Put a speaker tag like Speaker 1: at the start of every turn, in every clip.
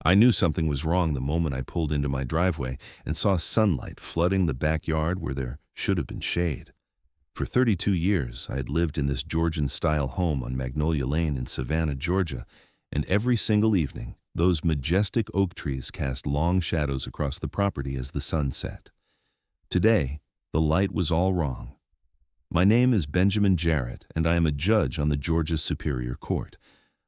Speaker 1: I knew something was wrong the moment I pulled into my driveway and saw sunlight flooding the backyard where there should have been shade. For 32 years, I had lived in this Georgian-style home on Magnolia Lane in Savannah, Georgia, and every single evening, those majestic oak trees cast long shadows across the property as the sun set. Today, the light was all wrong. My name is Benjamin Jarrett, and I am a judge on the Georgia Superior Court.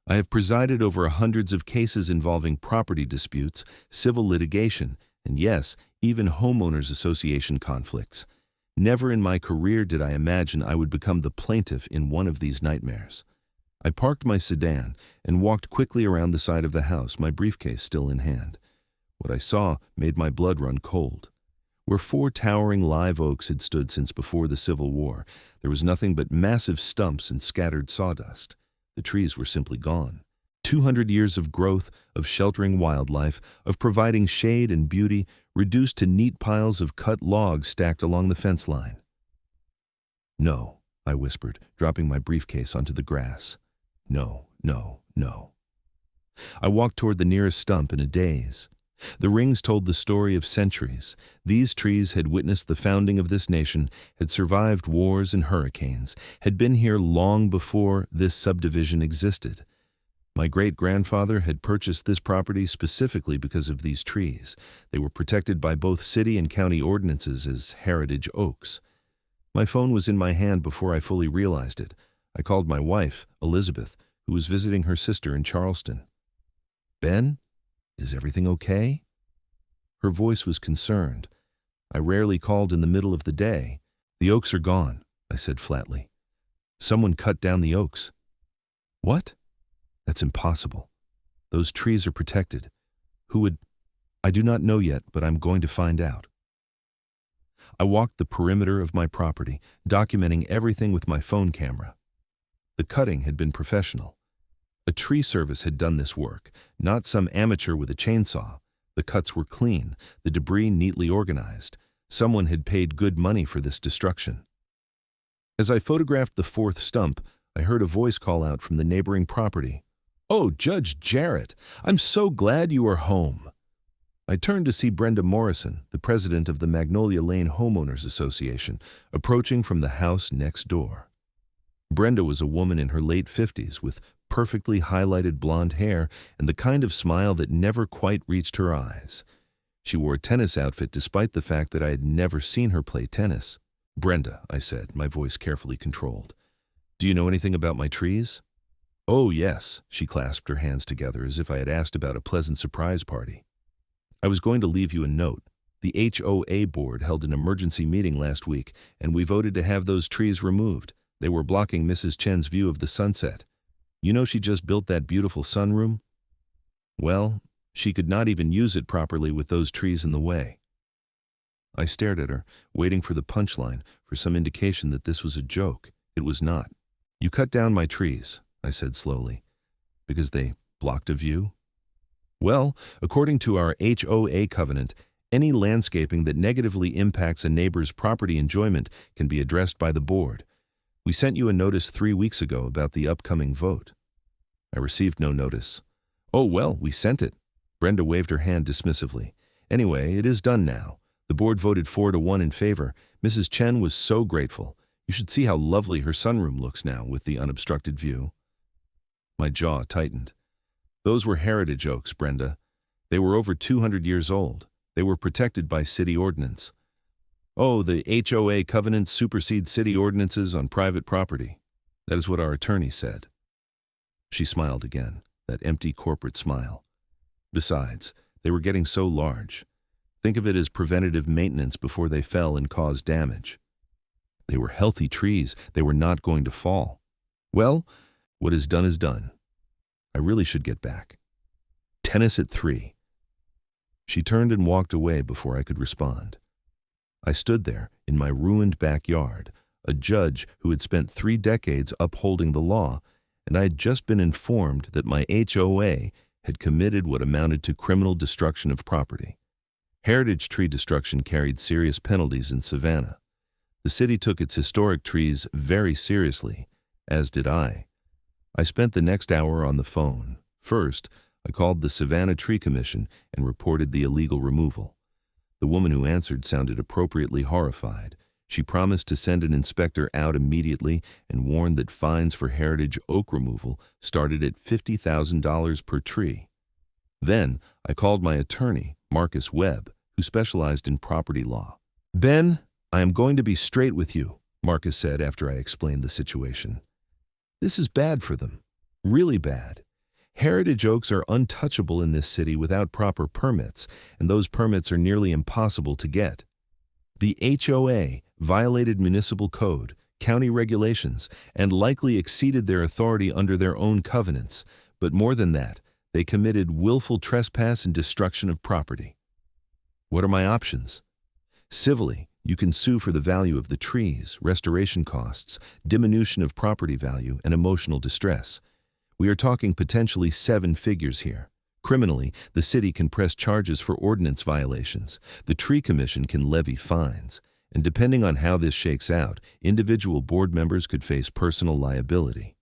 Speaker 1: I have presided over hundreds of cases involving property disputes, civil litigation, and yes, even homeowners association conflicts. Never in my career did I imagine I would become the plaintiff in one of these nightmares. I parked my sedan and walked quickly around the side of the house, my briefcase still in hand. What I saw made my blood run cold. Where 4 towering live oaks had stood since before the Civil War, there was nothing but massive stumps and scattered sawdust. The trees were simply gone. 200 years of growth, of sheltering wildlife, of providing shade and beauty, reduced to neat piles of cut logs stacked along the fence line. "No," I whispered, dropping my briefcase onto the grass. "No, no, no." I walked toward the nearest stump in a daze. The rings told the story of centuries. These trees had witnessed the founding of this nation, had survived wars and hurricanes, had been here long before this subdivision existed. My great-grandfather had purchased this property specifically because of these trees. They were protected by both city and county ordinances as heritage oaks. My phone was in my hand before I fully realized it. I called my wife, Elizabeth, who was visiting her sister in Charleston. "Ben? Is everything okay?" Her voice was concerned. I rarely called in the middle of the day. "The oaks are gone," I said flatly. "Someone cut down the oaks." "What? That's impossible. Those trees are protected. Who would? I do not know yet, but I'm going to find out." I walked the perimeter of my property, documenting everything with my phone camera. The cutting had been professional. A tree service had done this work, not some amateur with a chainsaw. The cuts were clean, the debris neatly organized. Someone had paid good money for this destruction. As I photographed the 4th stump, I heard a voice call out from the neighboring property. "Oh, Judge Jarrett, I'm so glad you are home." I turned to see Brenda Morrison, the president of the Magnolia Lane Homeowners Association, approaching from the house next door. Brenda was a woman in her late 50s with perfectly highlighted blonde hair and the kind of smile that never quite reached her eyes. She wore a tennis outfit despite the fact that I had never seen her play tennis. "Brenda," I said, my voice carefully controlled, "do you know anything about my trees?" "Oh, yes," she clasped her hands together as if I had asked about a pleasant surprise party. "I was going to leave you a note. The HOA board held an emergency meeting last week, and we voted to have those trees removed. They were blocking Mrs. Chen's view of the sunset. You know she just built that beautiful sunroom? Well, she could not even use it properly with those trees in the way." I stared at her, waiting for the punchline, for some indication that this was a joke. It was not. "You cut down my trees," I said slowly, "because they blocked a view?" "Well, according to our HOA covenant, any landscaping that negatively impacts a neighbor's property enjoyment can be addressed by the board. We sent you a notice 3 weeks ago about the upcoming vote." I received no notice. "Oh, well, we sent it." Brenda waved her hand dismissively. "Anyway, it is done now. The board voted 4-1 in favor. Mrs. Chen was so grateful. You should see how lovely her sunroom looks now with the unobstructed view." My jaw tightened. "Those were heritage oaks, Brenda. They were over 200 years old. They were protected by city ordinance." "Oh, the HOA covenants supersede city ordinances on private property. That is what our attorney said." She smiled again, that empty corporate smile. "Besides, they were getting so large. Think of it as preventative maintenance before they fell and caused damage. They were healthy trees. They were not going to fall. Well, what is done is done. I really should get back. Tennis at 3. She turned and walked away before I could respond. I stood there in my ruined backyard, a judge who had spent 3 decades upholding the law, and I had just been informed that my HOA had committed what amounted to criminal destruction of property. Heritage tree destruction carried serious penalties in Savannah. The city took its historic trees very seriously, as did I. I spent the next hour on the phone. First, I called the Savannah Tree Commission and reported the illegal removal. The woman who answered sounded appropriately horrified. She promised to send an inspector out immediately and warned that fines for heritage oak removal started at $50,000 per tree. Then I called my attorney, Marcus Webb, who specialized in property law. "Ben, I am going to be straight with you," Marcus said after I explained the situation. "This is bad for them. Really bad. Heritage oaks are untouchable in this city without proper permits, and those permits are nearly impossible to get. The HOA violated municipal code, county regulations, and likely exceeded their authority under their own covenants, but more than that, they committed willful trespass and destruction of property. What are my options? Civilly, you can sue for the value of the trees, restoration costs, diminution of property value, and emotional distress. We are talking potentially 7 figures here. Criminally, the city can press charges for ordinance violations. The Tree Commission can levy fines. And depending on how this shakes out, individual board members could face personal liability."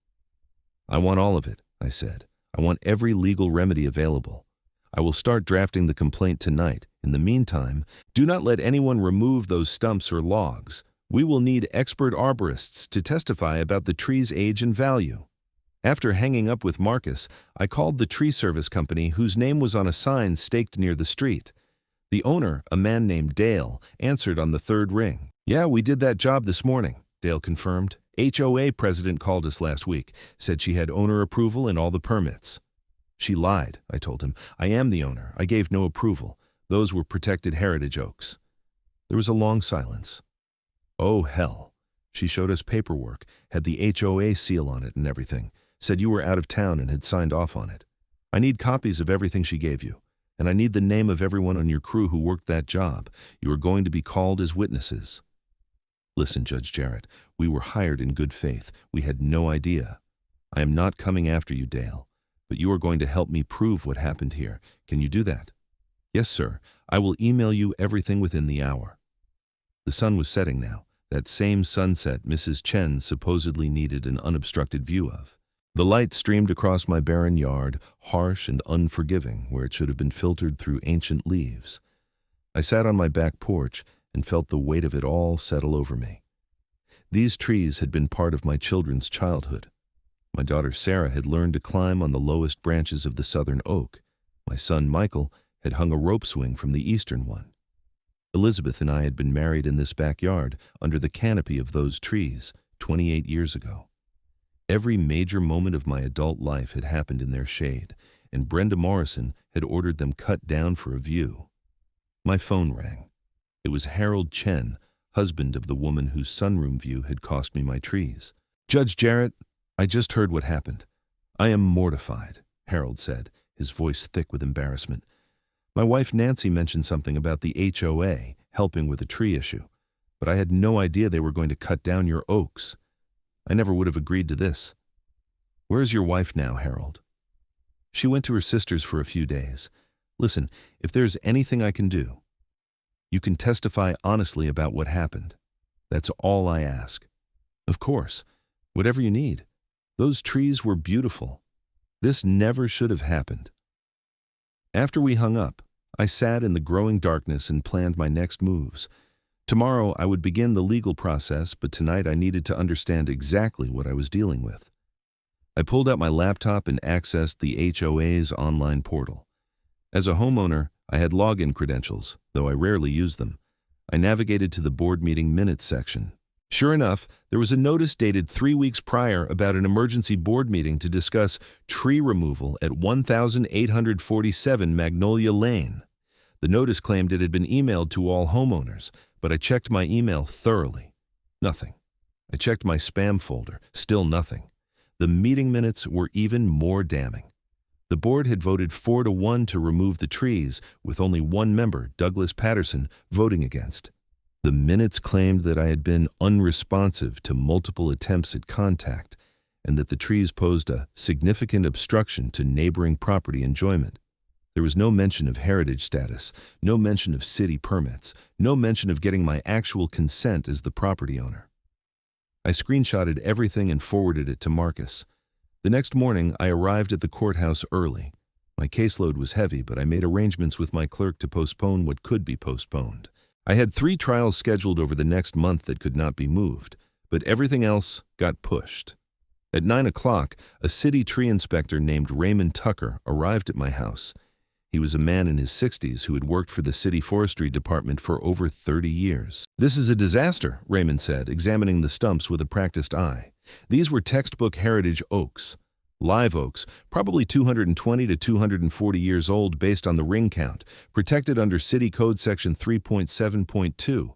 Speaker 1: "I want all of it," I said. "I want every legal remedy available. I will start drafting the complaint tonight. In the meantime, do not let anyone remove those stumps or logs. We will need expert arborists to testify about the tree's age and value." After hanging up with Marcus, I called the tree service company whose name was on a sign staked near the street. The owner, a man named Dale, answered on the 3rd ring. "Yeah, we did that job this morning," Dale confirmed. "HOA president called us last week, said she had owner approval and all the permits." "She lied," I told him. "I am the owner. I gave no approval. Those were protected heritage oaks." There was a long silence. "Oh, hell. She showed us paperwork, had the HOA seal on it and everything, said you were out of town and had signed off on it. I need copies of everything she gave you. And I need the name of everyone on your crew who worked that job. You are going to be called as witnesses." "Listen, Judge Jarrett, we were hired in good faith. We had no idea. I am not coming after you, Dale, but you are going to help me prove what happened here. Can you do that?" "Yes, sir. I will email you everything within the hour." The sun was setting now, that same sunset Mrs. Chen supposedly needed an unobstructed view of. The light streamed across my barren yard, harsh and unforgiving where it should have been filtered through ancient leaves. I sat on my back porch and felt the weight of it all settle over me. These trees had been part of my children's childhood. My daughter Sarah had learned to climb on the lowest branches of the southern oak. My son Michael had hung a rope swing from the eastern one. Elizabeth and I had been married in this backyard under the canopy of those trees 28 years ago. Every major moment of my adult life had happened in their shade, and Brenda Morrison had ordered them cut down for a view. My phone rang. It was Harold Chen, husband of the woman whose sunroom view had cost me my trees. "Judge Jarrett, I just heard what happened. I am mortified," Harold said, his voice thick with embarrassment. "My wife Nancy mentioned something about the HOA helping with a tree issue, but I had no idea they were going to cut down your oaks. I never would have agreed to this." "Where's your wife now, Harold?" "She went to her sister's for a few days. Listen, if there's anything I can do, you can testify honestly about what happened. That's all I ask." "Of course. Whatever you need. Those trees were beautiful. This never should have happened." After we hung up, I sat in the growing darkness and planned my next moves. Tomorrow I would begin the legal process, but tonight I needed to understand exactly what I was dealing with. I pulled out my laptop and accessed the HOA's online portal. As a homeowner, I had login credentials, though I rarely used them. I navigated to the board meeting minutes section. Sure enough, there was a notice dated 3 weeks prior about an emergency board meeting to discuss tree removal at 1847 Magnolia Lane. The notice claimed it had been emailed to all homeowners, but I checked my email thoroughly. Nothing. I checked my spam folder. Still nothing. The meeting minutes were even more damning. The board had voted 4-1 to remove the trees, with only one member, Douglas Patterson, voting against. The minutes claimed that I had been unresponsive to multiple attempts at contact, and that the trees posed a significant obstruction to neighboring property enjoyment. There was no mention of heritage status, no mention of city permits, no mention of getting my actual consent as the property owner. I screenshotted everything and forwarded it to Marcus. The next morning, I arrived at the courthouse early. My caseload was heavy, but I made arrangements with my clerk to postpone what could be postponed. I had 3 trials scheduled over the next month that could not be moved, but everything else got pushed. At 9 o'clock, a city tree inspector named Raymond Tucker arrived at my house. He was a man in his 60s who had worked for the city forestry department for over 30 years. "This is a disaster," Raymond said, examining the stumps with a practiced eye. These were textbook heritage oaks. Live oaks, probably 220 to 240 years old based on the ring count, protected under City Code Section 3.7.2.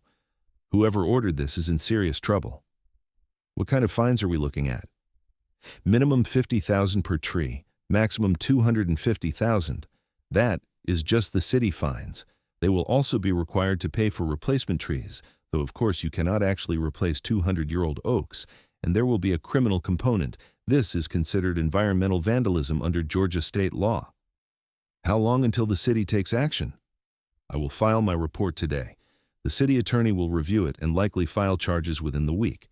Speaker 1: Whoever ordered this is in serious trouble. What kind of fines are we looking at? Minimum $50,000 per tree, maximum $250,000. That is just the city fines. They will also be required to pay for replacement trees, though of course you cannot actually replace 200-year-old oaks, and there will be a criminal component. This is considered environmental vandalism under Georgia state law. How long until the city takes action? I will file my report today. The city attorney will review it and likely file charges within the week.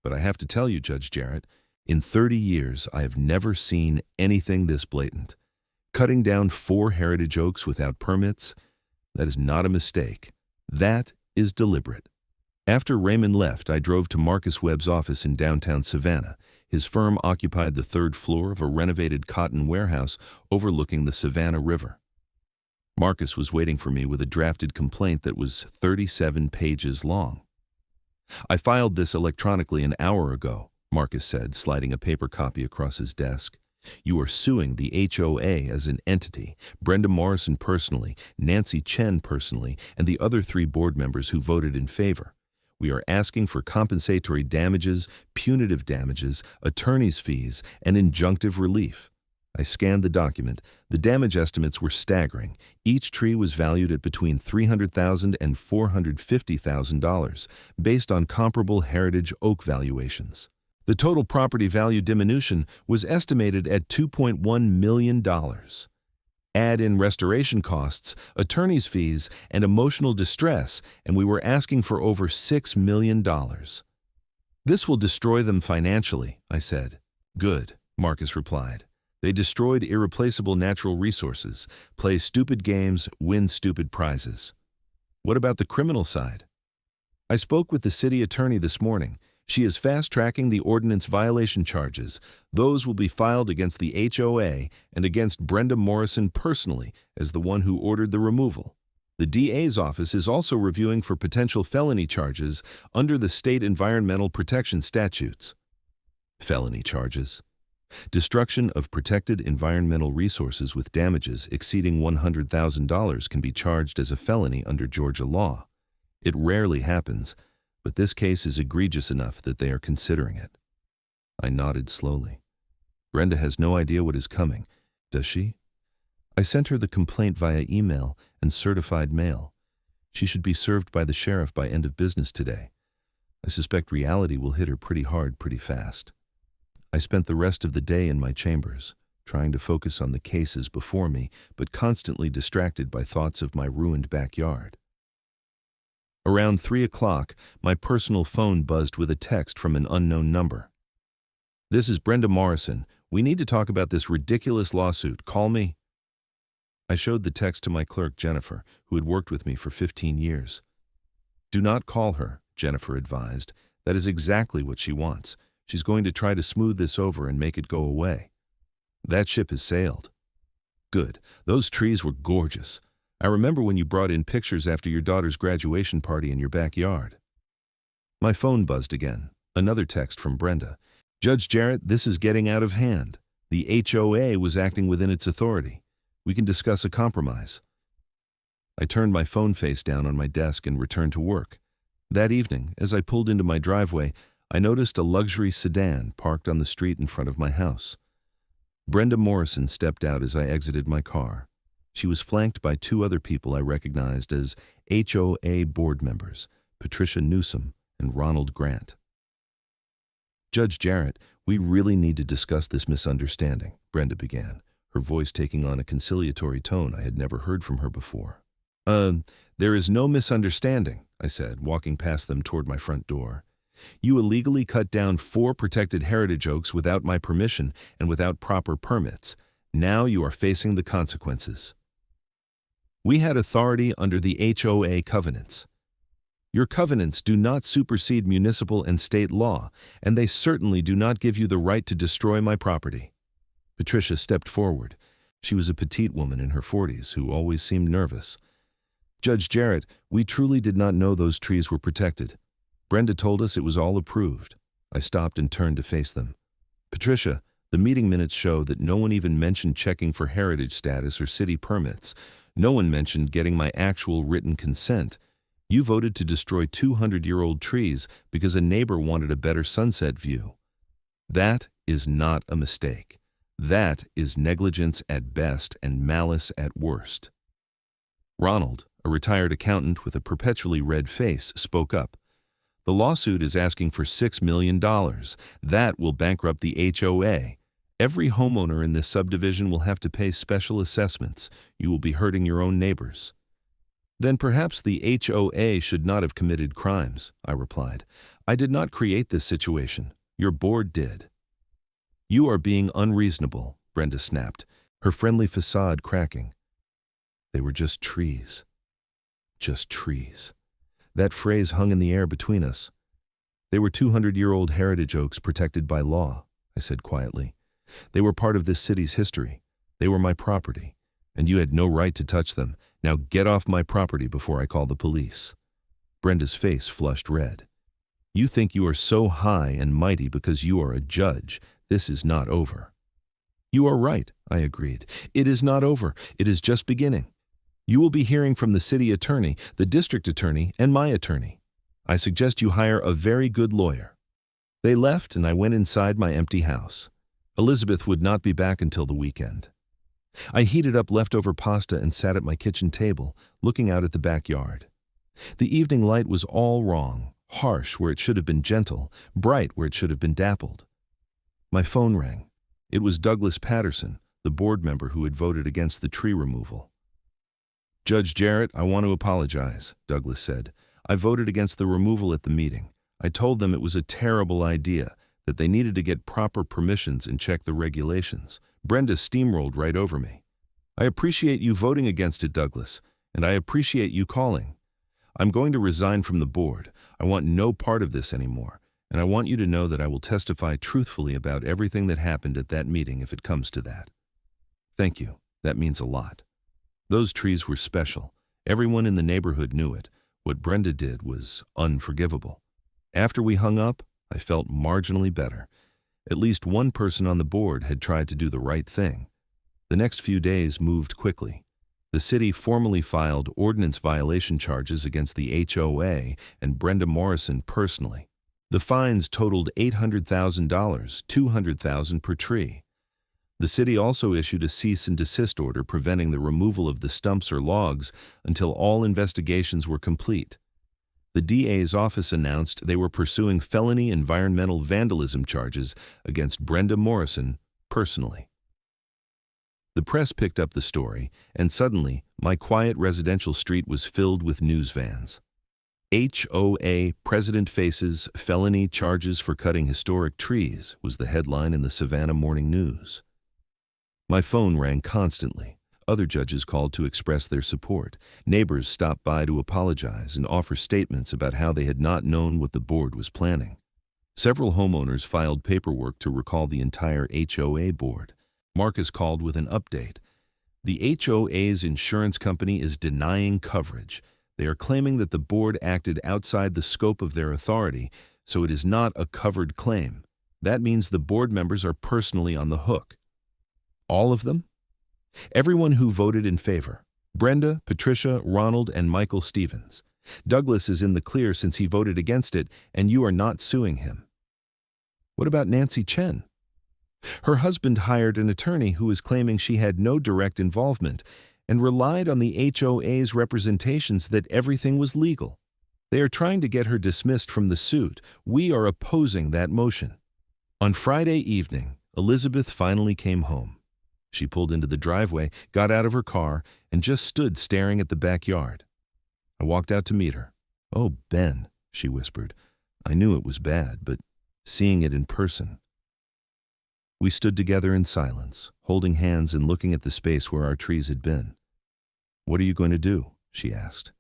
Speaker 1: But I have to tell you, Judge Jarrett, in 30 years I have never seen anything this blatant. Cutting down 4 heritage oaks without permits, that is not a mistake. That is deliberate. After Raymond left, I drove to Marcus Webb's office in downtown Savannah. His firm occupied the 3rd floor of a renovated cotton warehouse overlooking the Savannah River. Marcus was waiting for me with a drafted complaint that was 37 pages long. "I filed this electronically an hour ago," Marcus said, sliding a paper copy across his desk. "You are suing the HOA as an entity, Brenda Morrison personally, Nancy Chen personally, and the other 3 board members who voted in favor. We are asking for compensatory damages, punitive damages, attorney's fees, and injunctive relief." I scanned the document. The damage estimates were staggering. Each tree was valued at between $300,000 and $450,000, based on comparable heritage oak valuations. The total property value diminution was estimated at $2.1 million. Add in restoration costs, attorney's fees, and emotional distress, and we were asking for over $6 million. "This will destroy them financially," I said. "Good," Marcus replied. "They destroyed irreplaceable natural resources, play stupid games, win stupid prizes." "What about the criminal side?" "I spoke with the city attorney this morning. She is fast-tracking the ordinance violation charges. Those will be filed against the HOA and against Brenda Morrison personally as the one who ordered the removal. The DA's office is also reviewing for potential felony charges under the state environmental protection statutes." Felony charges? Destruction of protected environmental resources with damages exceeding $100,000 can be charged as a felony under Georgia law. It rarely happens, but this case is egregious enough that they are considering it. I nodded slowly. "Brenda has no idea what is coming, does she?" "I sent her the complaint via email and certified mail. She should be served by the sheriff by end of business today. I suspect reality will hit her pretty hard pretty fast." I spent the rest of the day in my chambers, trying to focus on the cases before me, but constantly distracted by thoughts of my ruined backyard. Around 3 o'clock, my personal phone buzzed with a text from an unknown number. "This is Brenda Morrison. We need to talk about this ridiculous lawsuit. Call me." I showed the text to my clerk, Jennifer, who had worked with me for 15 years. "Do not call her," Jennifer advised. "That is exactly what she wants. She's going to try to smooth this over and make it go away." "That ship has sailed." "Good. Those trees were gorgeous. I remember when you brought in pictures after your daughter's graduation party in your backyard." My phone buzzed again. Another text from Brenda. "Judge Jarrett, this is getting out of hand. The HOA was acting within its authority. We can discuss a compromise." I turned my phone face down on my desk and returned to work. That evening, as I pulled into my driveway, I noticed a luxury sedan parked on the street in front of my house. Brenda Morrison stepped out as I exited my car. She was flanked by 2 other people I recognized as HOA board members, Patricia Newsom and Ronald Grant. "Judge Jarrett, we really need to discuss this misunderstanding," Brenda began, her voice taking on a conciliatory tone I had never heard from her before. There is no misunderstanding," I said, walking past them toward my front door. "You illegally cut down 4 protected heritage oaks without my permission and without proper permits. Now you are facing the consequences. We had authority under the HOA covenants. Your covenants do not supersede municipal and state law, and they certainly do not give you the right to destroy my property. Patricia stepped forward. She was a petite woman in her 40s who always seemed nervous. Judge Jarrett, we truly did not know those trees were protected. Brenda told us it was all approved. I stopped and turned to face them. Patricia, the meeting minutes show that no one even mentioned checking for heritage status or city permits. No one mentioned getting my actual written consent. You voted to destroy 200-year-old trees because a neighbor wanted a better sunset view. That is not a mistake. That is negligence at best and malice at worst. Ronald, a retired accountant with a perpetually red face, spoke up. The lawsuit is asking for $6 million. That will bankrupt the HOA. Every homeowner in this subdivision will have to pay special assessments. You will be hurting your own neighbors. Then perhaps the HOA should not have committed crimes, I replied. I did not create this situation. Your board did. You are being unreasonable, Brenda snapped, her friendly facade cracking. They were just trees. Just trees. That phrase hung in the air between us. They were 200-year-old heritage oaks protected by law, I said quietly. They were part of this city's history. They were my property, and you had no right to touch them. Now get off my property before I call the police. Brenda's face flushed red. You think you are so high and mighty because you are a judge. This is not over. You are right, I agreed. It is not over. It is just beginning. You will be hearing from the city attorney, the district attorney, and my attorney. I suggest you hire a very good lawyer. They left, and I went inside my empty house. Elizabeth would not be back until the weekend. I heated up leftover pasta and sat at my kitchen table, looking out at the backyard. The evening light was all wrong, harsh where it should have been gentle, bright where it should have been dappled. My phone rang. It was Douglas Patterson, the board member who had voted against the tree removal. Judge Jarrett, I want to apologize, Douglas said. I voted against the removal at the meeting. I told them it was a terrible idea, that they needed to get proper permissions and check the regulations. Brenda steamrolled right over me. I appreciate you voting against it, Douglas, and I appreciate you calling. I'm going to resign from the board. I want no part of this anymore, and I want you to know that I will testify truthfully about everything that happened at that meeting if it comes to that. Thank you. That means a lot. Those trees were special. Everyone in the neighborhood knew it. What Brenda did was unforgivable. After we hung up, I felt marginally better. At least one person on the board had tried to do the right thing. The next few days moved quickly. The city formally filed ordinance violation charges against the HOA and Brenda Morrison personally. The fines totaled $800,000, $200,000 per tree. The city also issued a cease and desist order preventing the removal of the stumps or logs until all investigations were complete. The DA's office announced they were pursuing felony environmental vandalism charges against Brenda Morrison personally. The press picked up the story, and suddenly, my quiet residential street was filled with news vans. HOA President faces felony charges for cutting historic trees was the headline in the Savannah Morning News. My phone rang constantly. Other judges called to express their support. Neighbors stopped by to apologize and offer statements about how they had not known what the board was planning. Several homeowners filed paperwork to recall the entire HOA board. Marcus called with an update. The HOA's insurance company is denying coverage. They are claiming that the board acted outside the scope of their authority, so it is not a covered claim. That means the board members are personally on the hook. All of them? Everyone who voted in favor. Brenda, Patricia, Ronald, and Michael Stevens. Douglas is in the clear since he voted against it, and you are not suing him. What about Nancy Chen? Her husband hired an attorney who is claiming she had no direct involvement and relied on the HOA's representations that everything was legal. They are trying to get her dismissed from the suit. We are opposing that motion. On Friday evening, Elizabeth finally came home. She pulled into the driveway, got out of her car, and just stood staring at the backyard. I walked out to meet her. "Oh, Ben," she whispered. I knew it was bad, but seeing it in person, We stood together in silence, holding hands and looking at the space where our trees had been. "What are you going to do?" she asked.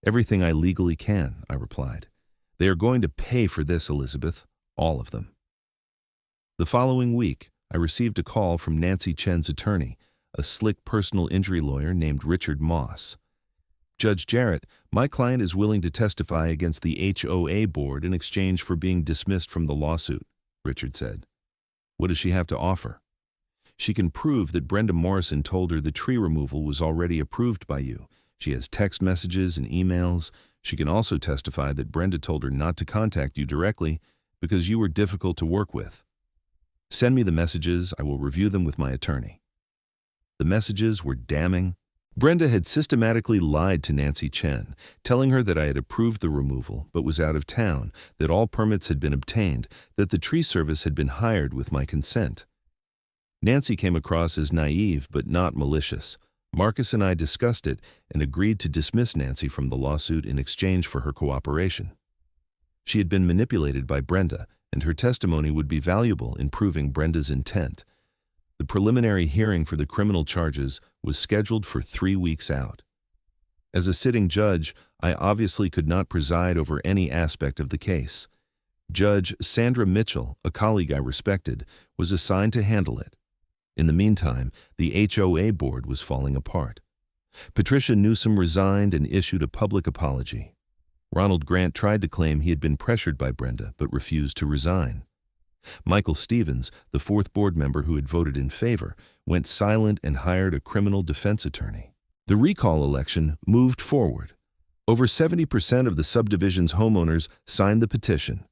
Speaker 1: "Everything I legally can," I replied. "They are going to pay for this, Elizabeth, all of them." The following week, I received a call from Nancy Chen's attorney, a slick personal injury lawyer named Richard Moss. "Judge Jarrett, my client is willing to testify against the HOA board in exchange for being dismissed from the lawsuit," Richard said. "What does she have to offer?" "She can prove that Brenda Morrison told her the tree removal was already approved by you. She has text messages and emails. She can also testify that Brenda told her not to contact you directly because you were difficult to work with. Send me the messages. I will review them with my attorney." The messages were damning. Brenda had systematically lied to Nancy Chen, telling her that I had approved the removal but was out of town, that all permits had been obtained, that the tree service had been hired with my consent. Nancy came across as naive but not malicious. Marcus and I discussed it and agreed to dismiss Nancy from the lawsuit in exchange for her cooperation. She had been manipulated by Brenda, and her testimony would be valuable in proving Brenda's intent. The preliminary hearing for the criminal charges was scheduled for 3 weeks out. As a sitting judge, I obviously could not preside over any aspect of the case. Judge Sandra Mitchell, a colleague I respected, was assigned to handle it. In the meantime, the HOA board was falling apart. Patricia Newsom resigned and issued a public apology. Ronald Grant tried to claim he had been pressured by Brenda but refused to resign. Michael Stevens, the fourth board member who had voted in favor, went silent and hired a criminal defense attorney. The recall election moved forward. Over 70% of the subdivision's homeowners signed the petition.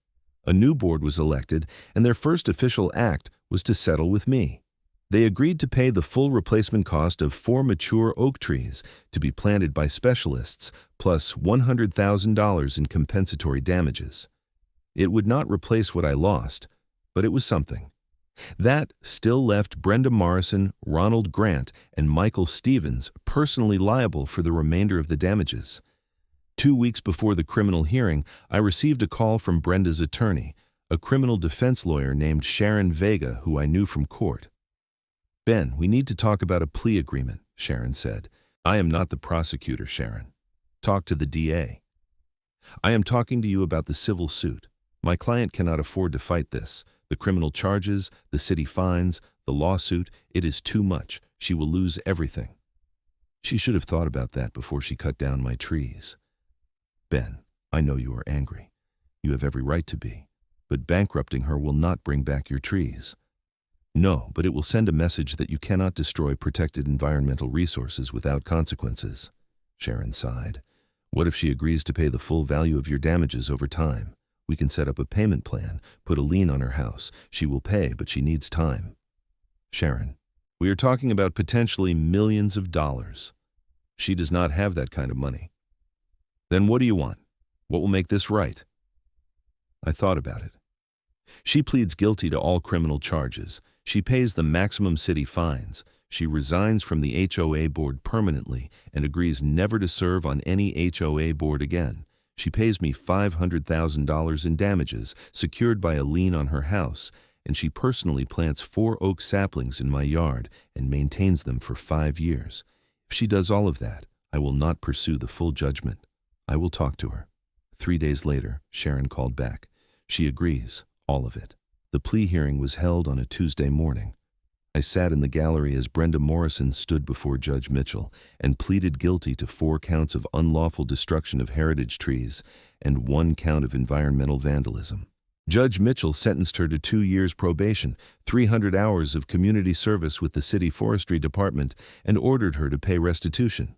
Speaker 1: A new board was elected, and their first official act was to settle with me. They agreed to pay the full replacement cost of 4 mature oak trees to be planted by specialists, plus $100,000 in compensatory damages. It would not replace what I lost, but it was something. That still left Brenda Morrison, Ronald Grant, and Michael Stevens personally liable for the remainder of the damages. 2 weeks before the criminal hearing, I received a call from Brenda's attorney, a criminal defense lawyer named Sharon Vega, who I knew from court. "Ben, we need to talk about a plea agreement," Sharon said. "I am not the prosecutor, Sharon. Talk to the DA. I am talking to you about the civil suit. My client cannot afford to fight this. The criminal charges, the city fines, the lawsuit, it is too much. She will lose everything." She should have thought about that before she cut down my trees. "Ben, I know you are angry. You have every right to be. But bankrupting her will not bring back your trees." "No, but it will send a message that you cannot destroy protected environmental resources without consequences," Sharon sighed. "What if she agrees to pay the full value of your damages over time? We can set up a payment plan, put a lien on her house. She will pay, but she needs time." "Sharon, we are talking about potentially millions of dollars. She does not have that kind of money." "Then what do you want? What will make this right?" I thought about it. She pleads guilty to all criminal charges. She pays the maximum city fines. She resigns from the HOA board permanently and agrees never to serve on any HOA board again. She pays me $500,000 in damages secured by a lien on her house, and she personally plants 4 oak saplings in my yard and maintains them for 5 years. If she does all of that, I will not pursue the full judgment. I will talk to her. 3 days later, Sharon called back. She agrees, all of it. The plea hearing was held on a Tuesday morning. I sat in the gallery as Brenda Morrison stood before Judge Mitchell and pleaded guilty to 4 counts of unlawful destruction of heritage trees and 1 count of environmental vandalism. Judge Mitchell sentenced her to 2 years probation, 300 hours of community service with the city forestry department, and ordered her to pay restitution.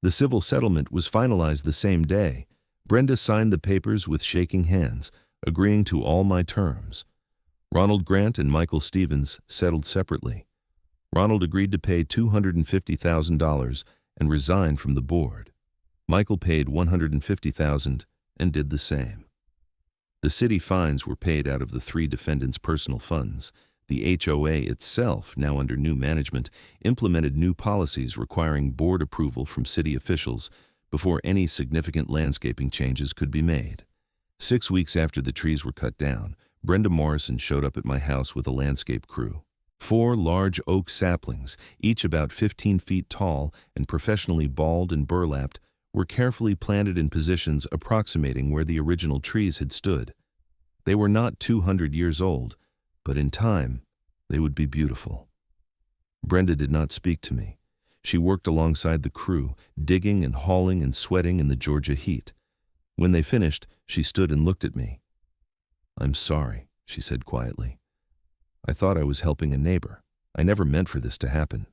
Speaker 1: The civil settlement was finalized the same day. Brenda signed the papers with shaking hands, agreeing to all my terms. Ronald Grant and Michael Stevens settled separately. Ronald agreed to pay $250,000 and resign from the board. Michael paid $150,000 and did the same. The city fines were paid out of the 3 defendants' personal funds. The HOA itself, now under new management, implemented new policies requiring board approval from city officials before any significant landscaping changes could be made. 6 weeks after the trees were cut down, Brenda Morrison showed up at my house with a landscape crew. 4 large oak saplings, each about 15 feet tall and professionally balled and burlapped, were carefully planted in positions approximating where the original trees had stood. They were not 200 years old, but in time, they would be beautiful. Brenda did not speak to me. She worked alongside the crew, digging and hauling and sweating in the Georgia heat. When they finished, she stood and looked at me. "I'm sorry," she said quietly. "I thought I was helping a neighbor. I never meant for this to happen."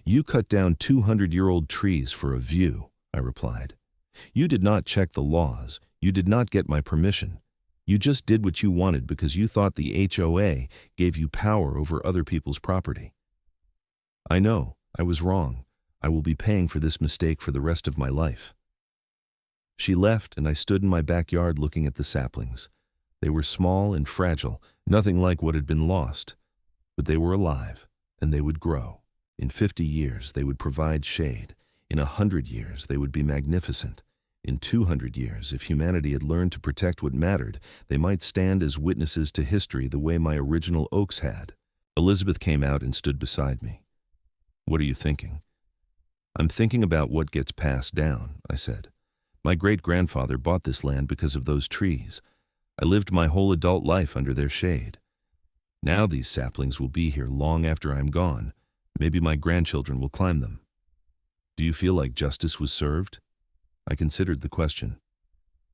Speaker 1: "You cut down 200-year-old trees for a view," I replied. "You did not check the laws. You did not get my permission. You just did what you wanted because you thought the HOA gave you power over other people's property." "I know. I was wrong. I will be paying for this mistake for the rest of my life." She left, and I stood in my backyard looking at the saplings. They were small and fragile, nothing like what had been lost. But they were alive, and they would grow. In 50 years, they would provide shade. In 100 years, they would be magnificent. In 200 years, if humanity had learned to protect what mattered, they might stand as witnesses to history the way my original oaks had. Elizabeth came out and stood beside me. "What are you thinking?" "I'm thinking about what gets passed down," I said. "My great-grandfather bought this land because of those trees. I lived my whole adult life under their shade. Now these saplings will be here long after I'm gone. Maybe my grandchildren will climb them." "Do you feel like justice was served?" I considered the question.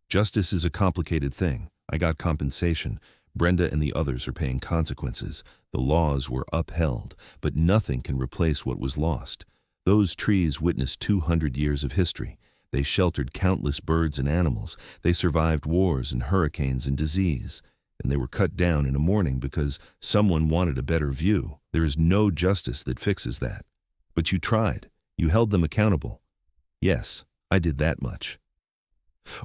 Speaker 1: "Justice is a complicated thing. I got compensation. Brenda and the others are paying consequences. The laws were upheld, but nothing can replace what was lost. Those trees witnessed 200 years of history. They sheltered countless birds and animals. They survived wars and hurricanes and disease. And they were cut down in a morning because someone wanted a better view. There is no justice that fixes that. But you tried. You held them accountable." "Yes, I did that much."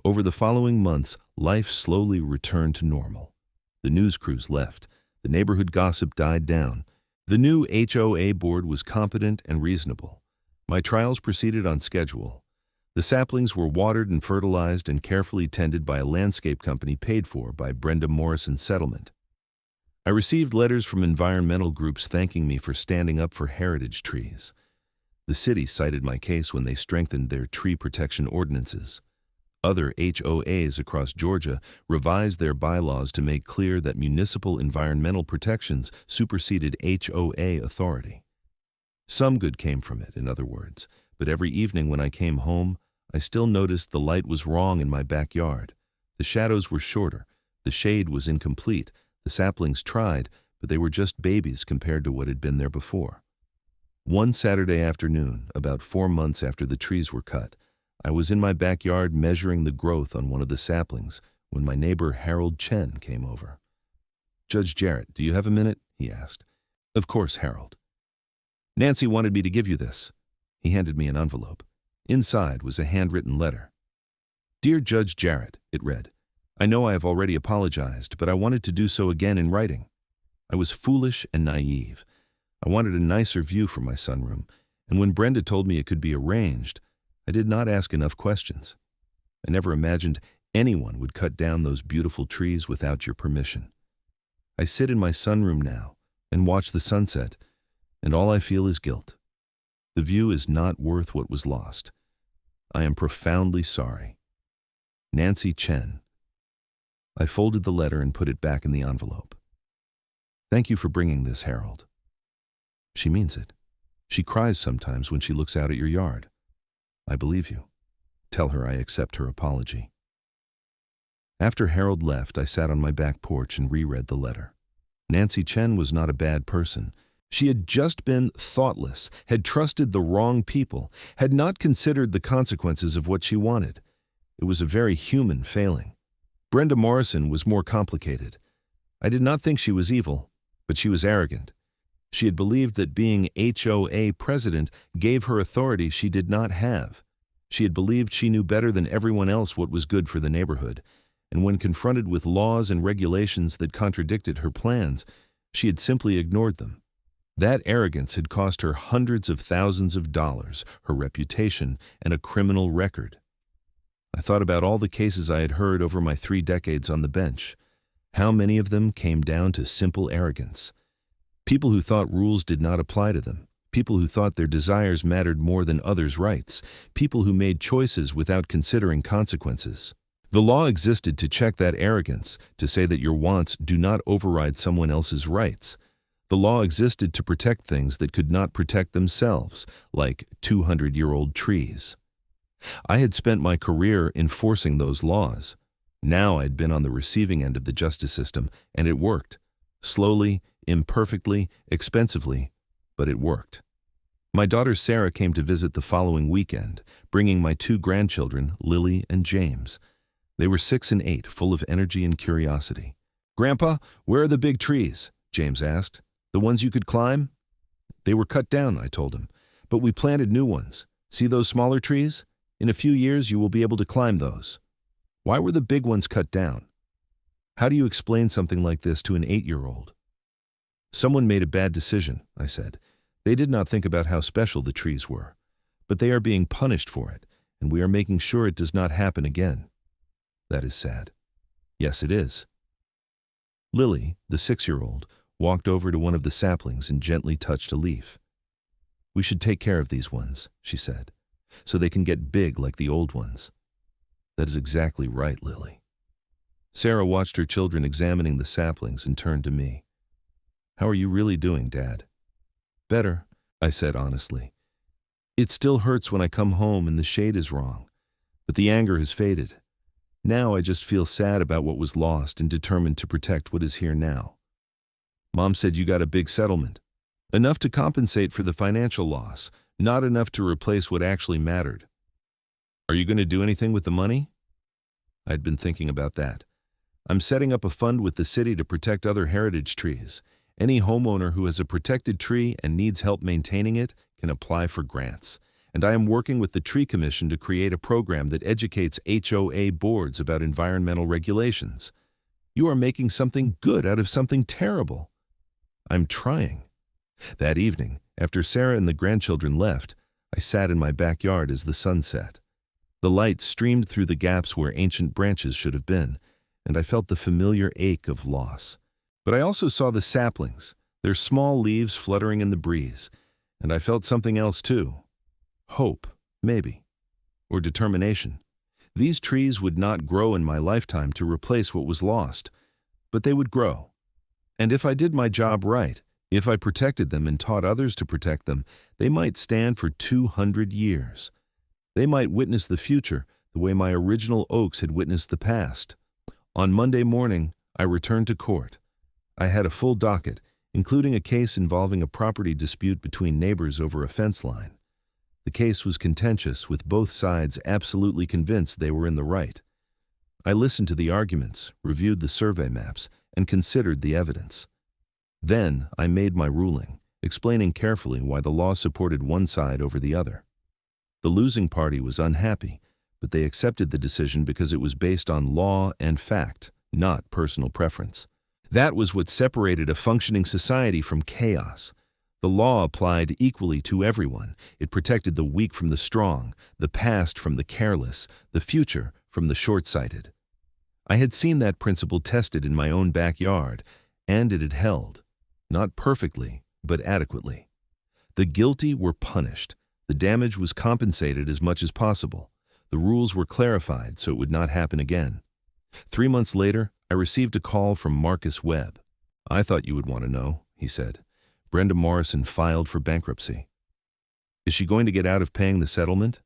Speaker 1: Over the following months, life slowly returned to normal. The news crews left. The neighborhood gossip died down. The new HOA board was competent and reasonable. My trials proceeded on schedule. The saplings were watered and fertilized and carefully tended by a landscape company paid for by Brenda Morrison's settlement. I received letters from environmental groups thanking me for standing up for heritage trees. The city cited my case when they strengthened their tree protection ordinances. Other HOAs across Georgia revised their bylaws to make clear that municipal environmental protections superseded HOA authority. Some good came from it, in other words, but every evening when I came home, I still noticed the light was wrong in my backyard. The shadows were shorter, the shade was incomplete, the saplings tried, but they were just babies compared to what had been there before. One Saturday afternoon, about 4 months after the trees were cut, I was in my backyard measuring the growth on one of the saplings when my neighbor Harold Chen came over. "Judge Jarrett, do you have a minute?" he asked. "Of course, Harold." "Nancy wanted me to give you this." He handed me an envelope. Inside was a handwritten letter. "Dear Judge Jarrett," it read, "I know I have already apologized, but I wanted to do so again in writing. I was foolish and naive. I wanted a nicer view from my sunroom, and when Brenda told me it could be arranged, I did not ask enough questions. I never imagined anyone would cut down those beautiful trees without your permission. I sit in my sunroom now and watch the sunset, and all I feel is guilt. The view is not worth what was lost. I am profoundly sorry. Nancy Chen." I folded the letter and put it back in the envelope. "Thank you for bringing this, Harold." She means it. She cries sometimes when she looks out at your yard. I believe you. Tell her I accept her apology. After Harold left, I sat on my back porch and reread the letter. Nancy Chen was not a bad person. She had just been thoughtless, had trusted the wrong people, had not considered the consequences of what she wanted. It was a very human failing. Brenda Morrison was more complicated. I did not think she was evil, but she was arrogant. She had believed that being HOA president gave her authority she did not have. She had believed she knew better than everyone else what was good for the neighborhood, and when confronted with laws and regulations that contradicted her plans, she had simply ignored them. That arrogance had cost her hundreds of thousands of dollars, her reputation, and a criminal record. I thought about all the cases I had heard over my 3 decades on the bench. How many of them came down to simple arrogance? People who thought rules did not apply to them. People who thought their desires mattered more than others' rights. People who made choices without considering consequences. The law existed to check that arrogance, to say that your wants do not override someone else's rights. The law existed to protect things that could not protect themselves, like 200-year-old trees. I had spent my career enforcing those laws. Now I'd been on the receiving end of the justice system, and it worked. Slowly, imperfectly, expensively, but it worked. My daughter Sarah came to visit the following weekend, bringing my 2 grandchildren, Lily and James. They were 6 and 8, full of energy and curiosity. "Grandpa, where are the big trees?" James asked. "The ones you could climb?" "They were cut down," I told him, "but we planted new ones. See those smaller trees? In a few years you will be able to climb those." "Why were the big ones cut down?" How do you explain something like this to an 8-year-old? "Someone made a bad decision," I said. "They did not think about how special the trees were. But they are being punished for it, and we are making sure it does not happen again." "That is sad." "Yes, it is." Lily, the 6-year-old, walked over to one of the saplings and gently touched a leaf. "We should take care of these ones," she said, "so they can get big like the old ones." "That is exactly right, Lily." Sarah watched her children examining the saplings and turned to me. "How are you really doing, Dad?" "Better," I said honestly. "It still hurts when I come home and the shade is wrong, but the anger has faded. Now I just feel sad about what was lost and determined to protect what is here now." "Mom said you got a big settlement. Enough to compensate for the financial loss, not enough to replace what actually mattered. Are you going to do anything with the money?" I'd been thinking about that. "I'm setting up a fund with the city to protect other heritage trees. Any homeowner who has a protected tree and needs help maintaining it can apply for grants. And I am working with the Tree Commission to create a program that educates HOA boards about environmental regulations." "You are making something good out of something terrible." "I'm trying." That evening, after Sarah and the grandchildren left, I sat in my backyard as the sun set. The light streamed through the gaps where ancient branches should have been, and I felt the familiar ache of loss. But I also saw the saplings, their small leaves fluttering in the breeze, and I felt something else too. Hope, maybe, or determination. These trees would not grow in my lifetime to replace what was lost, but they would grow. And if I did my job right, if I protected them and taught others to protect them, they might stand for 200 years. They might witness the future the way my original oaks had witnessed the past. On Monday morning, I returned to court. I had a full docket, including a case involving a property dispute between neighbors over a fence line. The case was contentious, with both sides absolutely convinced they were in the right. I listened to the arguments, reviewed the survey maps, and considered the evidence. Then I made my ruling, explaining carefully why the law supported one side over the other. The losing party was unhappy, but they accepted the decision because it was based on law and fact, not personal preference. That was what separated a functioning society from chaos. The law applied equally to everyone. It protected the weak from the strong, the past from the careless, the future from the short-sighted. I had seen that principle tested in my own backyard, and it had held. Not perfectly, but adequately. The guilty were punished. The damage was compensated as much as possible. The rules were clarified so it would not happen again. 3 months later, I received a call from Marcus Webb. "I thought you would want to know," he said. "Brenda Morrison filed for bankruptcy." "Is she going to get out of paying the settlement?"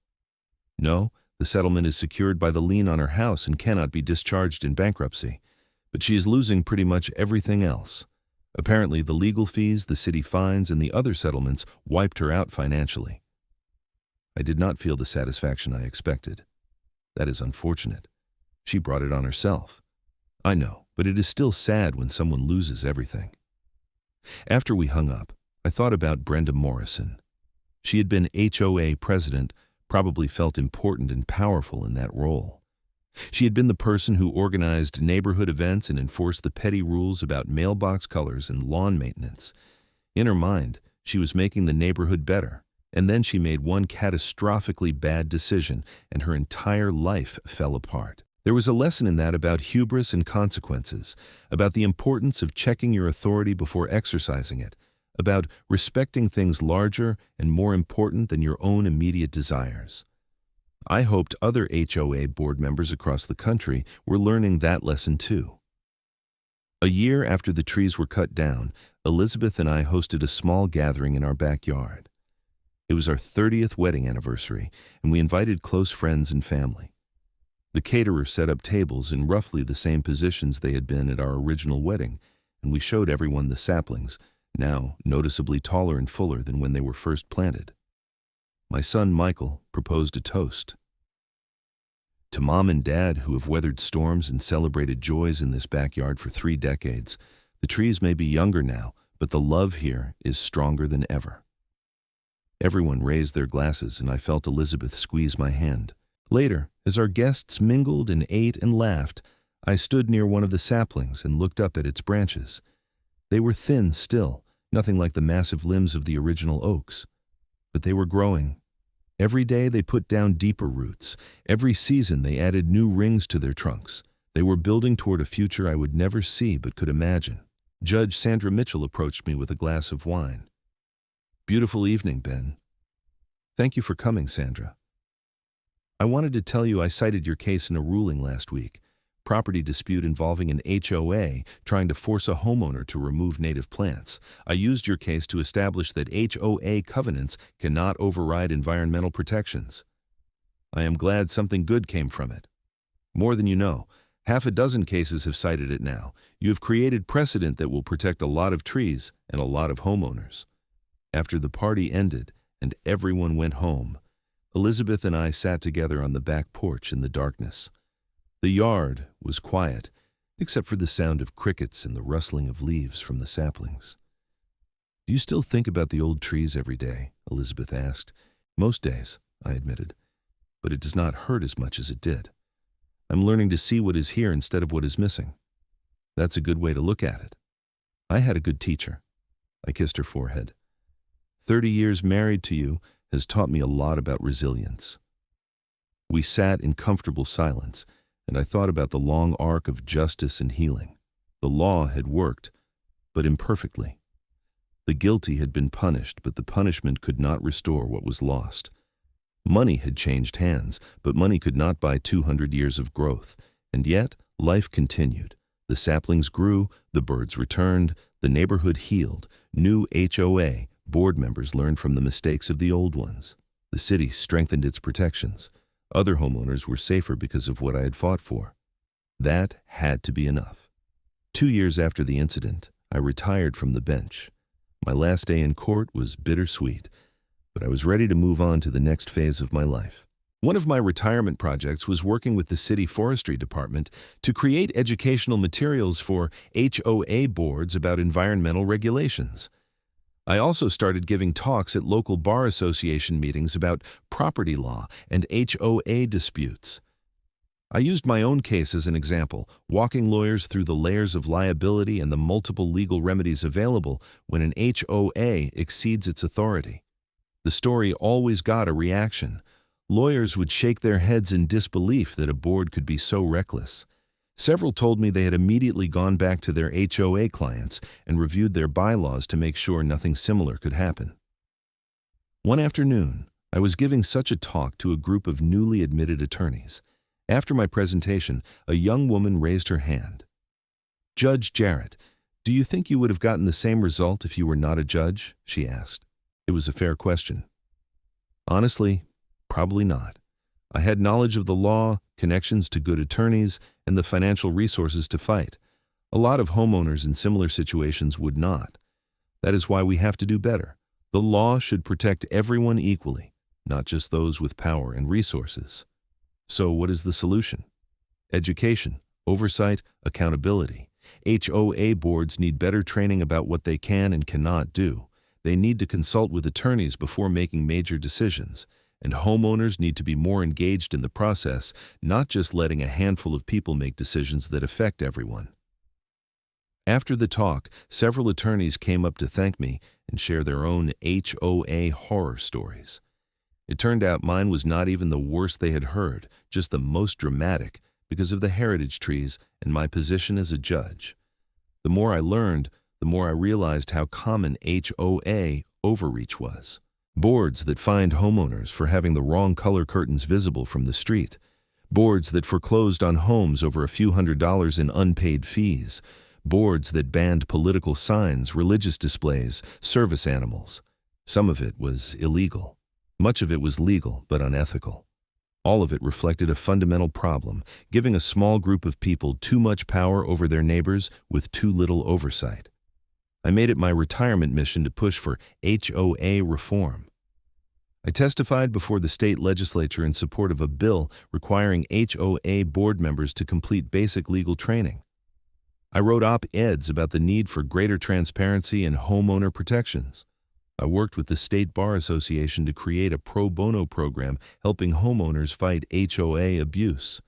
Speaker 1: "No, the settlement is secured by the lien on her house and cannot be discharged in bankruptcy. But she is losing pretty much everything else. Apparently, the legal fees, the city fines, and the other settlements wiped her out financially." I did not feel the satisfaction I expected. "That is unfortunate. She brought it on herself." "I know, but it is still sad when someone loses everything." After we hung up, I thought about Brenda Morrison. She had been HOA president, probably felt important and powerful in that role. She had been the person who organized neighborhood events and enforced the petty rules about mailbox colors and lawn maintenance. In her mind, she was making the neighborhood better, and then she made one catastrophically bad decision, and her entire life fell apart. There was a lesson in that about hubris and consequences, about the importance of checking your authority before exercising it, about respecting things larger and more important than your own immediate desires. I hoped other HOA board members across the country were learning that lesson too. A year after the trees were cut down, Elizabeth and I hosted a small gathering in our backyard. It was our 30th wedding anniversary, and we invited close friends and family. The caterer set up tables in roughly the same positions they had been at our original wedding, and we showed everyone the saplings, now noticeably taller and fuller than when they were first planted. My son Michael proposed a toast. To Mom and Dad, who have weathered storms and celebrated joys in this backyard for 3 decades, the trees may be younger now, but the love here is stronger than ever. Everyone raised their glasses, and I felt Elizabeth squeeze my hand. Later, as our guests mingled and ate and laughed, I stood near one of the saplings and looked up at its branches. They were thin still, nothing like the massive limbs of the original oaks. But they were growing. Every day they put down deeper roots. Every season they added new rings to their trunks. They were building toward a future I would never see but could imagine. Judge Sandra Mitchell approached me with a glass of wine. "Beautiful evening, Ben." "Thank you for coming, Sandra. I wanted to tell you I cited your case in a ruling last week. Property dispute involving an HOA trying to force a homeowner to remove native plants. I used your case to establish that HOA covenants cannot override environmental protections. I am glad something good came from it. More than you know, 6 cases have cited it now. You have created precedent that will protect a lot of trees and a lot of homeowners." After the party ended and everyone went home, Elizabeth and I sat together on the back porch in the darkness. The yard was quiet, except for the sound of crickets and the rustling of leaves from the saplings. "Do you still think about the old trees every day?" Elizabeth asked. "Most days," I admitted, "but it does not hurt as much as it did. I'm learning to see what is here instead of what is missing." "That's a good way to look at it. I had a good teacher." I kissed her forehead. 30 years married to you has taught me a lot about resilience." We sat in comfortable silence, and I thought about the long arc of justice and healing. The law had worked, but imperfectly. The guilty had been punished, but the punishment could not restore what was lost. Money had changed hands, but money could not buy 200 years of growth. And yet, life continued. The saplings grew, the birds returned, the neighborhood healed. New HOA board members learned from the mistakes of the old ones. The city strengthened its protections. Other homeowners were safer because of what I had fought for. That had to be enough. 2 years after the incident, I retired from the bench. My last day in court was bittersweet, but I was ready to move on to the next phase of my life. One of my retirement projects was working with the city forestry department to create educational materials for HOA boards about environmental regulations. I also started giving talks at local bar association meetings about property law and HOA disputes. I used my own case as an example, walking lawyers through the layers of liability and the multiple legal remedies available when an HOA exceeds its authority. The story always got a reaction. Lawyers would shake their heads in disbelief that a board could be so reckless. Several told me they had immediately gone back to their HOA clients and reviewed their bylaws to make sure nothing similar could happen. One afternoon, I was giving such a talk to a group of newly admitted attorneys. After my presentation, a young woman raised her hand. "Judge Jarrett, do you think you would have gotten the same result if you were not a judge?" she asked. It was a fair question. Honestly, probably not. I had knowledge of the law, connections to good attorneys, and the financial resources to fight. A lot of homeowners in similar situations would not. That is why we have to do better. The law should protect everyone equally, not just those with power and resources. So what is the solution? Education, oversight, accountability. HOA boards need better training about what they can and cannot do. They need to consult with attorneys before making major decisions. And homeowners need to be more engaged in the process, not just letting a handful of people make decisions that affect everyone. After the talk, several attorneys came up to thank me and share their own HOA horror stories. It turned out mine was not even the worst they had heard, just the most dramatic because of the heritage trees and my position as a judge. The more I learned, the more I realized how common HOA overreach was. Boards that fined homeowners for having the wrong color curtains visible from the street. Boards that foreclosed on homes over a few $100s in unpaid fees. Boards that banned political signs, religious displays, service animals. Some of it was illegal. Much of it was legal but unethical. All of it reflected a fundamental problem, giving a small group of people too much power over their neighbors with too little oversight. I made it my retirement mission to push for HOA reform. I testified before the state legislature in support of a bill requiring HOA board members to complete basic legal training. I wrote op-eds about the need for greater transparency and homeowner protections. I worked with the State Bar Association to create a pro bono program helping homeowners fight HOA abuse.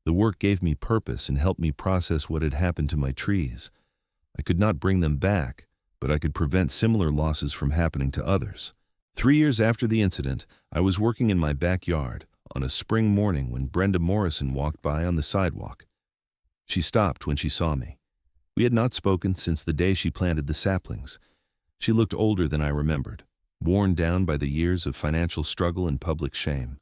Speaker 1: The work gave me purpose and helped me process what had happened to my trees. I could not bring them back, but I could prevent similar losses from happening to others. 3 years after the incident, I was working in my backyard on a spring morning when Brenda Morrison walked by on the sidewalk. She stopped when she saw me. We had not spoken since the day she planted the saplings. She looked older than I remembered, worn down by the years of financial struggle and public shame.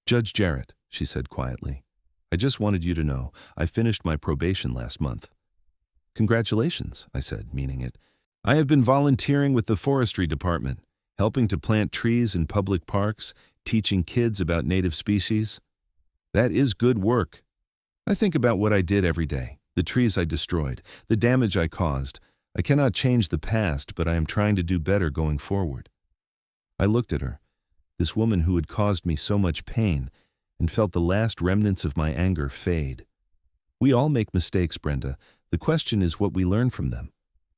Speaker 1: "Judge Jarrett," she said quietly, "I just wanted you to know I finished my probation last month." "Congratulations," I said, meaning it. "I have been volunteering with the forestry department, helping to plant trees in public parks, teaching kids about native species. That is good work. I think about what I did every day, the trees I destroyed, the damage I caused. I cannot change the past, but I am trying to do better going forward." I looked at her, this woman who had caused me so much pain, and felt the last remnants of my anger fade. "We all make mistakes, Brenda. The question is what we learn from them.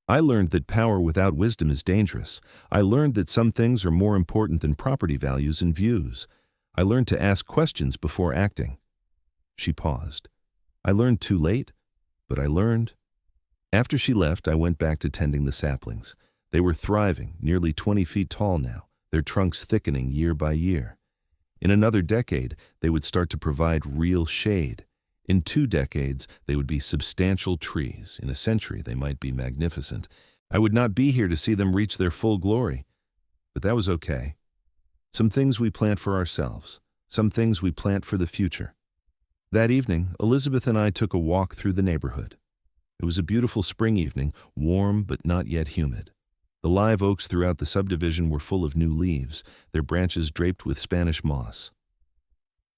Speaker 1: I learned that power without wisdom is dangerous. I learned that some things are more important than property values and views. I learned to ask questions before acting." She paused. "I learned too late, but I learned." After she left, I went back to tending the saplings. They were thriving, nearly 20 feet tall now, their trunks thickening year by year. In another decade, they would start to provide real shade. In 2 decades, they would be substantial trees. In a century, they might be magnificent. I would not be here to see them reach their full glory. But that was okay. Some things we plant for ourselves. Some things we plant for the future. That evening, Elizabeth and I took a walk through the neighborhood. It was a beautiful spring evening, warm but not yet humid. The live oaks throughout the subdivision were full of new leaves, their branches draped with Spanish moss.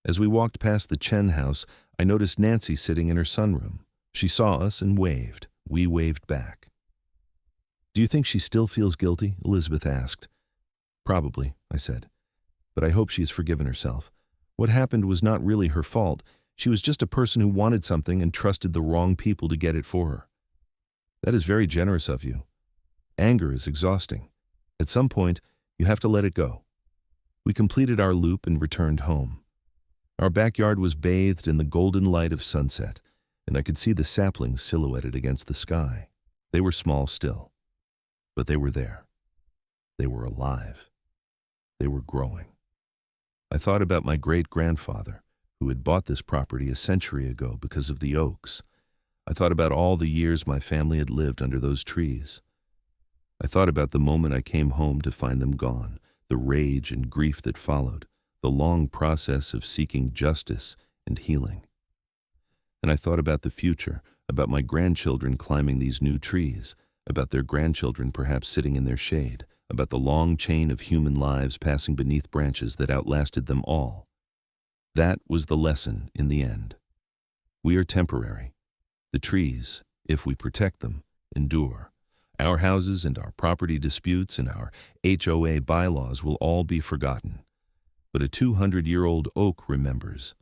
Speaker 1: As we walked past the Chen house, I noticed Nancy sitting in her sunroom. She saw us and waved. We waved back. "Do you think she still feels guilty?" Elizabeth asked. "Probably," I said. "But I hope she has forgiven herself. What happened was not really her fault. She was just a person who wanted something and trusted the wrong people to get it for her." "That is very generous of you. Anger is exhausting. At some point, you have to let it go." We completed our loop and returned home. Our backyard was bathed in the golden light of sunset, and I could see the saplings silhouetted against the sky. They were small still, but they were there. They were alive. They were growing. I thought about my great-grandfather, who had bought this property a century ago because of the oaks. I thought about all the years my family had lived under those trees. I thought about the moment I came home to find them gone, the rage and grief that followed, the long process of seeking justice and healing. And I thought about the future, about my grandchildren climbing these new trees, about their grandchildren perhaps sitting in their shade, about the long chain of human lives passing beneath branches that outlasted them all. That was the lesson in the end. We are temporary. The trees, if we protect them, endure. Our houses and our property disputes and our HOA bylaws will all be forgotten. But a 200-year-old oak remembers,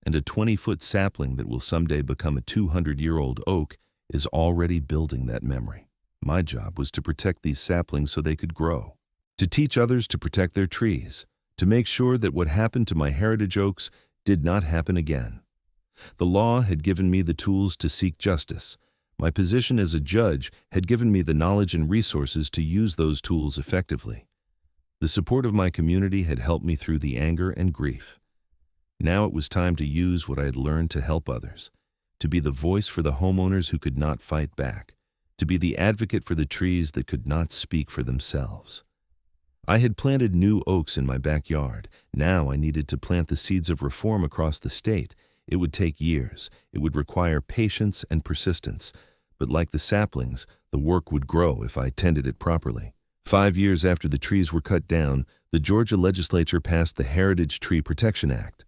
Speaker 1: and a 20-foot sapling that will someday become a 200-year-old oak is already building that memory. My job was to protect these saplings so they could grow, to teach others to protect their trees, to make sure that what happened to my heritage oaks did not happen again. The law had given me the tools to seek justice. My position as a judge had given me the knowledge and resources to use those tools effectively. The support of my community had helped me through the anger and grief. Now it was time to use what I had learned to help others, to be the voice for the homeowners who could not fight back, to be the advocate for the trees that could not speak for themselves. I had planted new oaks in my backyard. Now I needed to plant the seeds of reform across the state. It would take years. It would require patience and persistence. But like the saplings, the work would grow if I tended it properly. 5 years after the trees were cut down, the Georgia legislature passed the Heritage Tree Protection Act.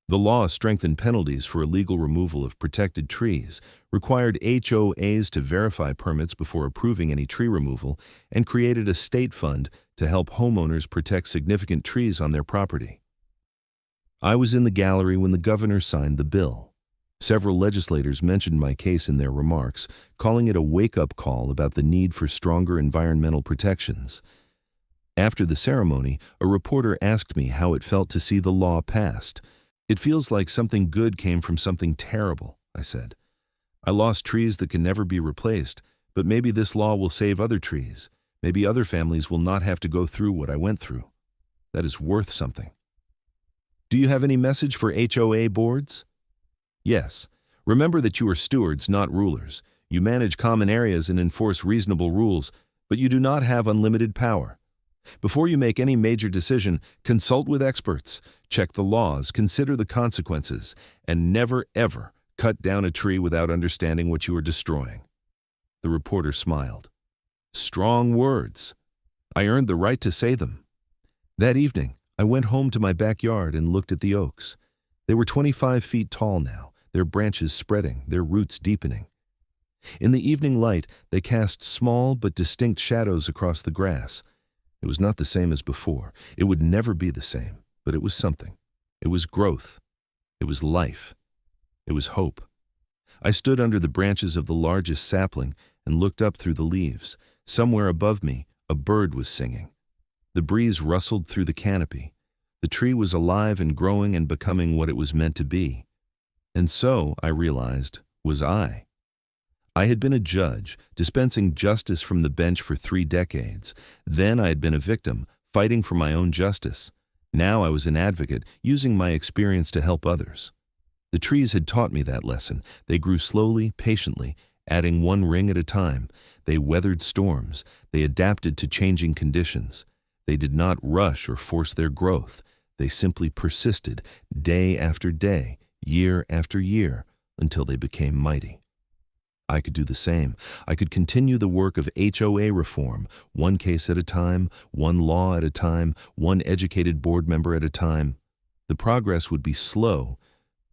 Speaker 1: The law strengthened penalties for illegal removal of protected trees, required HOAs to verify permits before approving any tree removal, and created a state fund to help homeowners protect significant trees on their property. I was in the gallery when the governor signed the bill. Several legislators mentioned my case in their remarks, calling it a wake-up call about the need for stronger environmental protections. After the ceremony, a reporter asked me how it felt to see the law passed. "It feels like something good came from something terrible," I said. "I lost trees that can never be replaced, but maybe this law will save other trees. Maybe other families will not have to go through what I went through. That is worth something." Do you have any message for HOA boards? Yes. Remember that you are stewards, not rulers. You manage common areas and enforce reasonable rules, but you do not have unlimited power. Before you make any major decision, consult with experts, check the laws, consider the consequences, and never, ever cut down a tree without understanding what you are destroying. The reporter smiled. Strong words. I earned the right to say them. That evening, I went home to my backyard and looked at the oaks. They were 25 feet tall now, their branches spreading, their roots deepening. In the evening light, they cast small but distinct shadows across the grass. It was not the same as before. It would never be the same, but it was something. It was growth. It was life. It was hope. I stood under the branches of the largest sapling and looked up through the leaves. Somewhere above me, a bird was singing. The breeze rustled through the canopy. The tree was alive and growing and becoming what it was meant to be. And so, I realized, was I. I had been a judge, dispensing justice from the bench for 3 decades. Then I had been a victim, fighting for my own justice. Now I was an advocate, using my experience to help others. The trees had taught me that lesson. They grew slowly, patiently, adding one ring at a time. They weathered storms. They adapted to changing conditions. They did not rush or force their growth. They simply persisted, day after day, year after year, until they became mighty. I could do the same. I could continue the work of HOA reform, one case at a time, one law at a time, one educated board member at a time. The progress would be slow,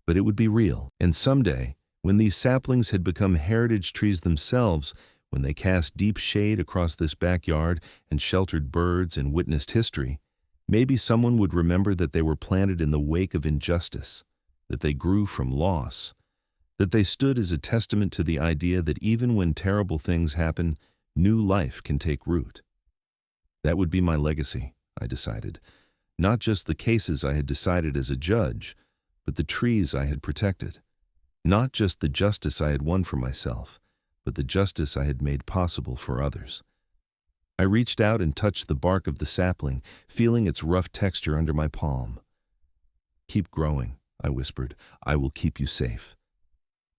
Speaker 1: but it would be real. And someday, when these saplings had become heritage trees themselves, when they cast deep shade across this backyard and sheltered birds and witnessed history, maybe someone would remember that they were planted in the wake of injustice, that they grew from loss, that they stood as a testament to the idea that even when terrible things happen, new life can take root. That would be my legacy, I decided. Not just the cases I had decided as a judge, but the trees I had protected. Not just the justice I had won for myself, but the justice I had made possible for others. I reached out and touched the bark of the sapling, feeling its rough texture under my palm. "Keep growing," I whispered. "I will keep you safe."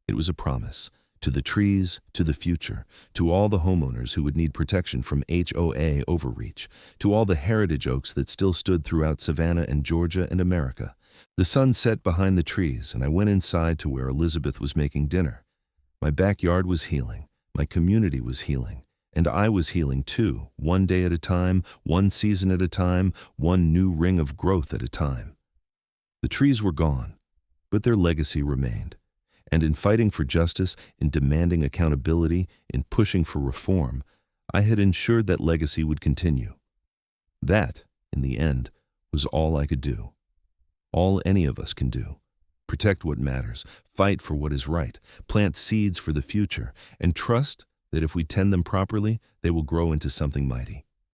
Speaker 1: It was a promise, to the trees, to the future, to all the homeowners who would need protection from HOA overreach, to all the heritage oaks that still stood throughout Savannah and Georgia and America. The sun set behind the trees, and I went inside to where Elizabeth was making dinner. My backyard was healing, my community was healing, and I was healing too, one day at a time, one season at a time, one new ring of growth at a time. The trees were gone, but their legacy remained. And in fighting for justice, in demanding accountability, in pushing for reform, I had ensured that legacy would continue. That, in the end, was all I could do. All any of us can do. Protect what matters, fight for what is right, plant seeds for the future, and trust that if we tend them properly, they will grow into something mighty.